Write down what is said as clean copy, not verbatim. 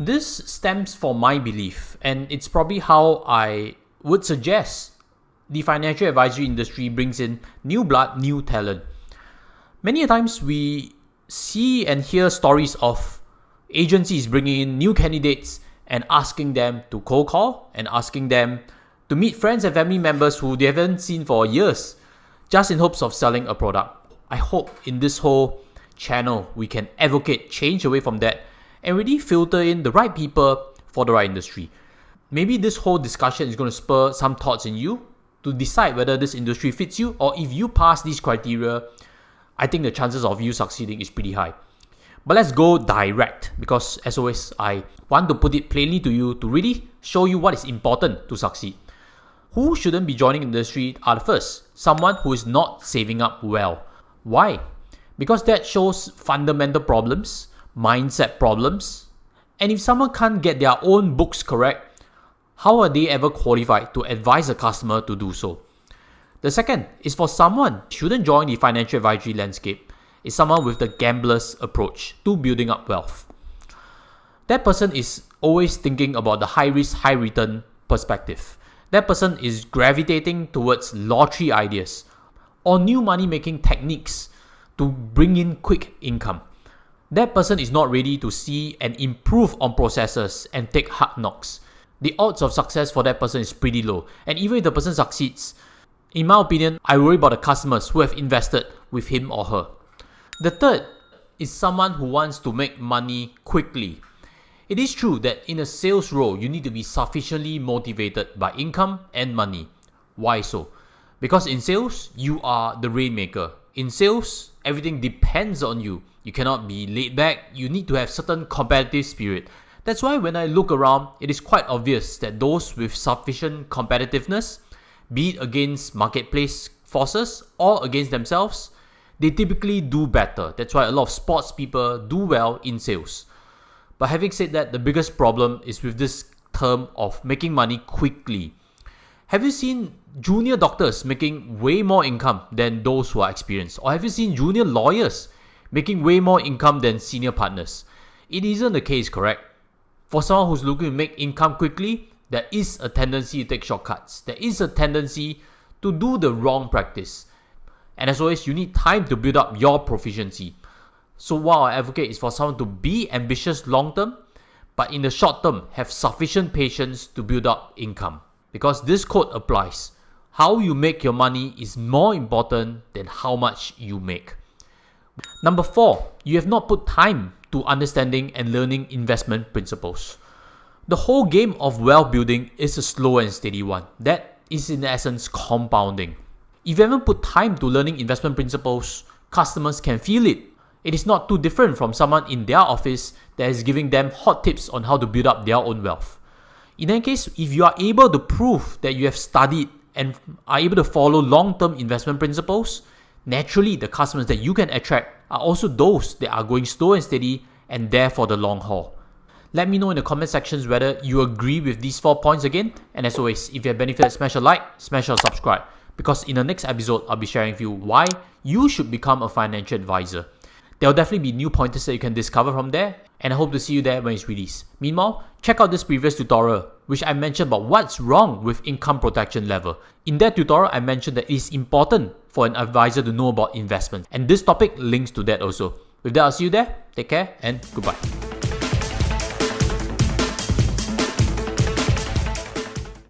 This stems from my belief, and it's probably how I would suggest the financial advisory industry brings in new blood, new talent. Many times we see and hear stories of agencies bringing in new candidates and asking them to cold call and asking them to meet friends and family members who they haven't seen for years, just in hopes of selling a product. I hope in this whole channel we can advocate change away from that and really filter in the right people for the right industry. Maybe this whole discussion is going to spur some thoughts in you to decide whether this industry fits you, or if you pass these criteria, I think the chances of you succeeding is pretty high. But let's go direct, because as always, I want to put it plainly to you to really show you what is important to succeed. Who shouldn't be joining the industry are the first, someone who is not saving up well. Why? Because that shows fundamental problems, mindset problems, and if someone can't get their own books correct, how are they ever qualified to advise a customer to do so? The second is for someone who shouldn't join the financial advisory landscape is someone with the gambler's approach to building up wealth. That person is always thinking about the high risk, high return perspective. That person is gravitating towards lottery ideas or new money making techniques to bring in quick income. That person is not ready to see and improve on processes and take hard knocks. The odds of success for that person is pretty low. And even if the person succeeds, in my opinion, I worry about the customers who have invested with him or her. The third is someone who wants to make money quickly. It is true that in a sales role, you need to be sufficiently motivated by income and money. Why so? Because in sales, you are the rainmaker. In sales, everything depends on you. You cannot be laid back. You need to have certain competitive spirit. That's why when I look around, it is quite obvious that those with sufficient competitiveness, be it against marketplace forces or against themselves, they typically do better. That's why a lot of sports people do well in sales. But having said that, the biggest problem is with this term of making money quickly. Have you seen junior doctors making way more income than those who are experienced? Or have you seen junior lawyers making way more income than senior partners? It isn't the case, correct? For someone who's looking to make income quickly, there is a tendency to take shortcuts. There is a tendency to do the wrong practice. And as always, you need time to build up your proficiency. So what I advocate is for someone to be ambitious long term, but in the short term, have sufficient patience to build up income. Because this quote applies. How you make your money is more important than how much you make. Number 4, you have not put time to understanding and learning investment principles. The whole game of wealth building is a slow and steady one. That is in essence compounding. If you haven't put time to learning investment principles, customers can feel it. It is not too different from someone in their office that is giving them hot tips on how to build up their own wealth. In that case, if you are able to prove that you have studied and are able to follow long-term investment principles, naturally the customers that you can attract are also those that are going slow and steady and there for the long haul. Let me know in the comment sections whether you agree with these 4 points again. And as always, if you have benefited, smash a like, smash a subscribe. Because in the next episode, I'll be sharing with you why you should become a financial advisor. There will definitely be new pointers that you can discover from there, and I hope to see you there when it's released. Meanwhile, check out this previous tutorial, which I mentioned about what's wrong with income protection level. In that tutorial, I mentioned that it is important for an advisor to know about investment, and this topic links to that also. With that, I'll see you there. Take care and goodbye.